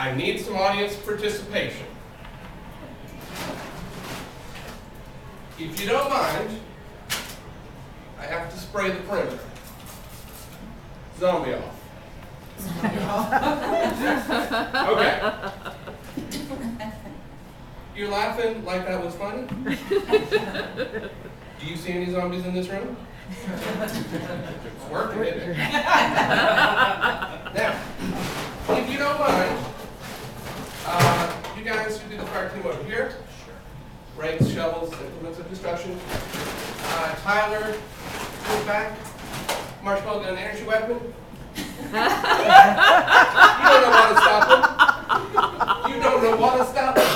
I need some audience participation. If you don't mind, I have to spray the perimeter. Zombie off. Okay. You're laughing like that was funny? Do you see any zombies in this room? It's working, isn't it? Now, if you don't mind, you guys who do the fire team over here, rakes, shovels, implements of destruction. Tyler, move back. Marshmallow gun, energy weapon. You don't know how to stop him. You don't know what to stop him.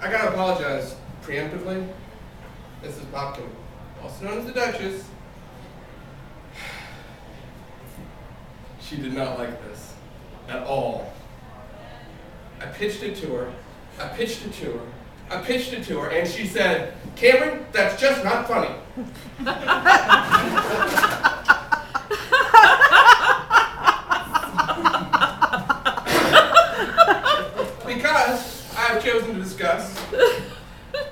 I gotta apologize preemptively. This is Popkin, also known as the Duchess. She did not like this at all. I pitched it to her, and she said, "Cameron, that's just not funny." Because I have chosen to discuss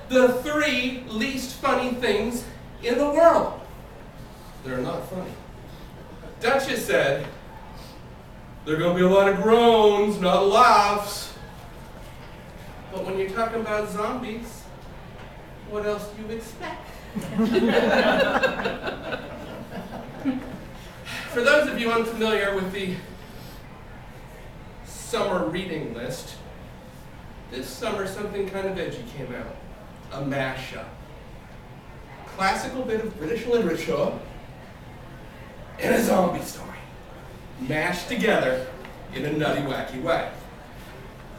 the 3 least funny things in the world. They're not funny. Duchess said, "There are going to be a lot of groans, not laughs." But when you're talking about zombies, what else do you expect? For those of you unfamiliar with the summer reading list, this summer something kind of edgy came out. A mashup. Classical bit of British literature and a zombie story. Mashed together in a nutty, wacky way.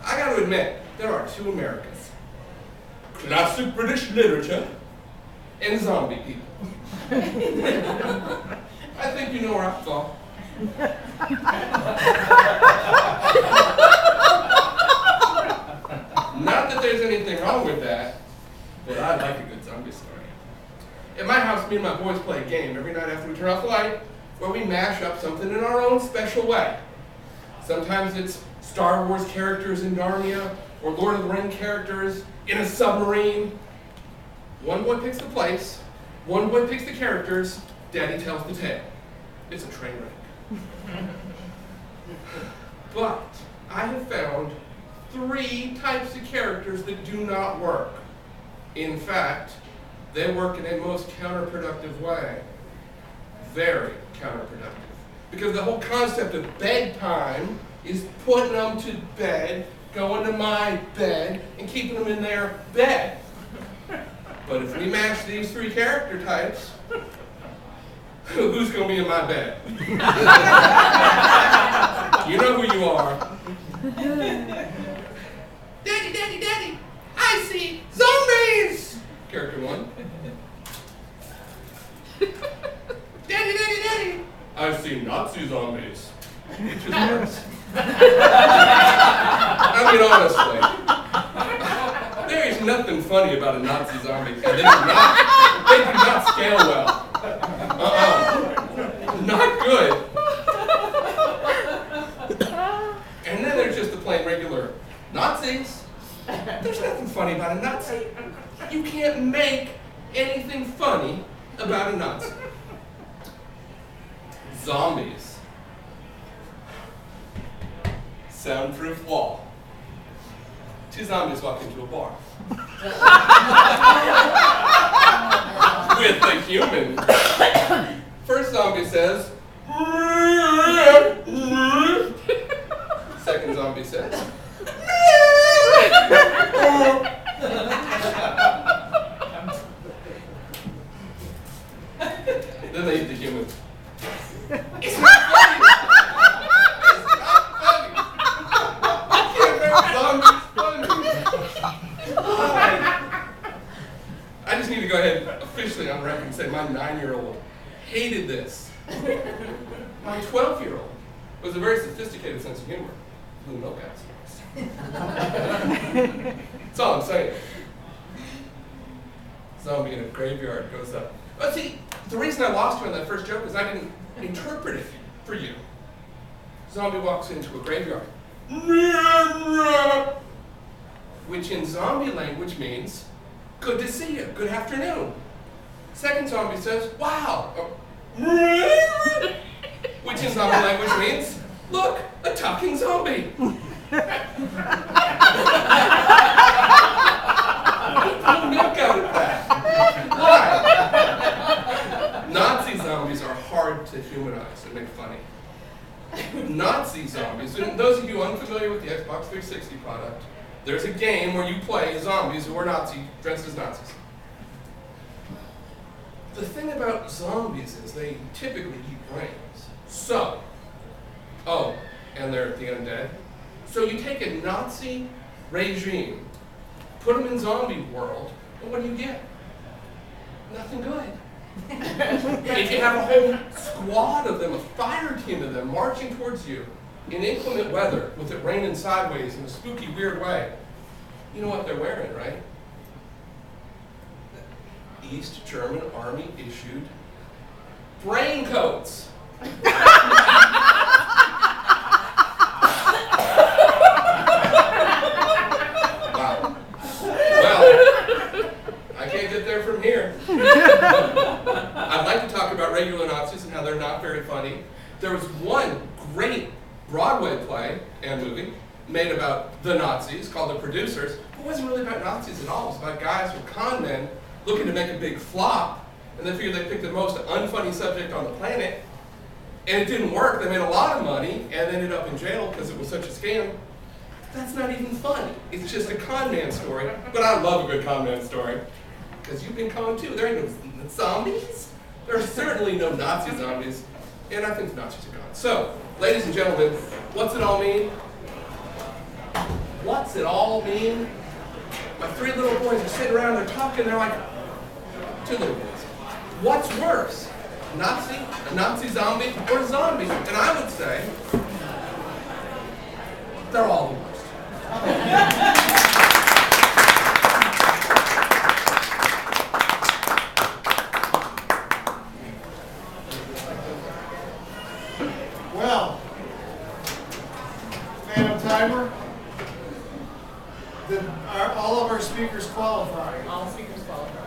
I gotta admit, there are 2 Americas. Classic British literature and zombie people. I think you know where I fall. Not that there's anything wrong with that, but I like a good zombie story. At my house, me and my boys play a game every night after we turn off the light, where we mash up something in our own special way. Sometimes it's Star Wars characters in Narnia, or Lord of the Rings characters in a submarine. One boy picks the place, one boy picks the characters, Daddy tells the tale. It's a train wreck. But I have found 3 types of characters that do not work. In fact, they work in a most counterproductive way. Very counterproductive. Because the whole concept of bedtime is putting them to bed, going to my bed, and keeping them in their bed. But if we match these 3 character types, who's going to be in my bed? You know who you are. Daddy, Daddy, Daddy, I see zombies! Character 1. Daddy, Daddy, Daddy, I see Nazi zombies. Which is worse? I mean, honestly, there is nothing funny about a Nazi zombie. They do not scale well. Not good. And then there's just the plain regular Nazis. There's nothing funny about a Nazi. You can't make anything funny about a Nazi. Zombies. Soundproof wall. 2 zombies walk into a bar. With a human. First zombie says, second zombie says, then they eat the human. It's not funny! It's not funny! You can't make zombies funny! I just need to go ahead officially on record and say my 9-year-old hated this. My 12-year-old was a very sophisticated sense of humor. Blew milk out That's all I'm saying. Zombie in a graveyard goes up. But see, the reason I lost you on that first joke is I didn't interpret it for you. Zombie walks into a graveyard. which in zombie language means, good to see you, good afternoon. Second zombie says, wow, which in zombie language means, look, a talking zombie. Look out at that. Why? Nazi zombies are hard to humanize and make funny. Nazi zombies, and those of you unfamiliar with the Xbox 360 product, there's a game where you play zombies who are dressed as Nazis. The thing about zombies is they typically eat brains. So, and they're at the end dead. So you take a Nazi regime, put them in zombie world, and what do you get? Nothing good. If you have a whole squad of them, a fire team of them, marching towards you in inclement weather, with it raining sideways in a spooky, weird way, you know what they're wearing, right? East German Army issued brain coats. Wow. Well, I can't get there from here. I'd like to talk about regular Nazis and how they're not very funny. There was one great Broadway play and movie made about the Nazis called The Producers. It wasn't really about Nazis at all. It was about guys with con men looking to make a big flop, and they figured they picked the most unfunny subject on the planet, and it didn't work. They made a lot of money and ended up in jail because it was such a scam. That's not even funny. It's just a con man story. But I love a good con man story, because you've been conned too. There ain't no zombies. There are certainly no Nazi zombies, and I think the Nazis are gone. So, ladies and gentlemen, what's it all mean? What's it all mean? My three little boys are sitting around, they're talking, they're like, two little boys. What's worse? A Nazi zombie, or a zombie? And I would say, they're all the worst. Well, Phantom Timer, did all of our speakers qualify? All speakers qualify.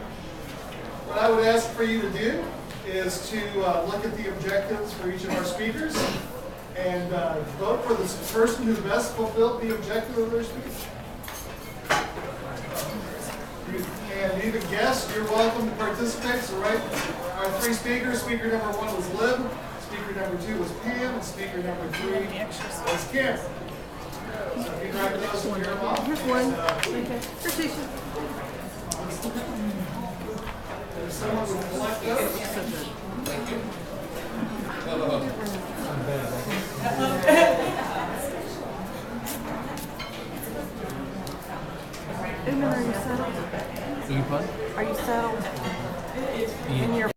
What I would ask for you to do is to look at the objectives for each of our speakers and vote for the person who best fulfilled the objective of their speech. And even guests, you're welcome to participate. So our three speakers, speaker number 1 was Lib, speaker number 2 was Pam, and speaker number 3 was Cameron. So if you grab those and hear them off. Here's one. Okay. Here's Tisha. There's someone who will collect those. Thank you. Uman, are you settled? Are you settled? In your